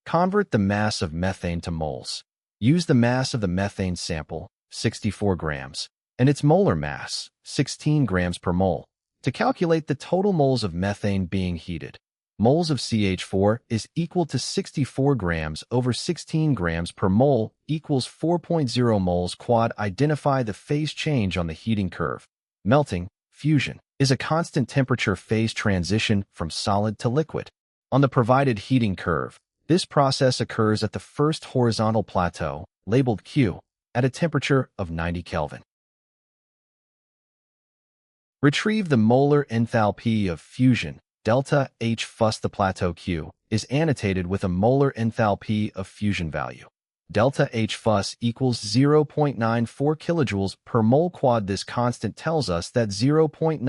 Convert the mass of methane to moles. Use the mass of the methane sample, 64 grams, and its molar mass, 16 grams per mole, to calculate the total moles of methane being heated. Moles of CH4 is equal to 64 grams over 16 grams per mole equals 4.0 moles quad. Identify the phase change on the heating curve. Melting, fusion, is a constant temperature phase transition from solid to liquid. On the provided heating curve, this process occurs at the first horizontal plateau, labeled Q, at a temperature of 90 Kelvin. Retrieve the molar enthalpy of fusion, delta H. Thus, the plateau Q is annotated with a molar enthalpy of fusion value. Delta H thus equals 0.94 kilojoules per mole quad. This constant tells us that 0.94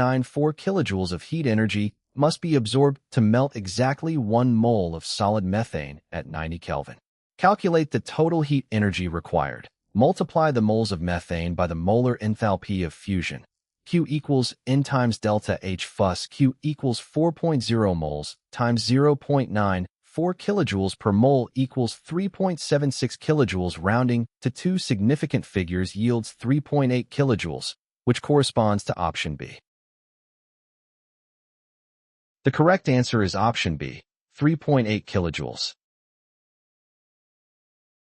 kilojoules of heat energy must be absorbed to melt exactly 1 mole of solid methane at 90 Kelvin. Calculate the total heat energy required. Multiply the moles of methane by the molar enthalpy of fusion. Q equals N times delta H. Thus, Q equals 4.0 moles times 0.94 kilojoules per mole equals 3.76 kilojoules. Rounding to two significant figures yields 3.8 kilojoules, which corresponds to option B. The correct answer is option B, 3.8 kilojoules.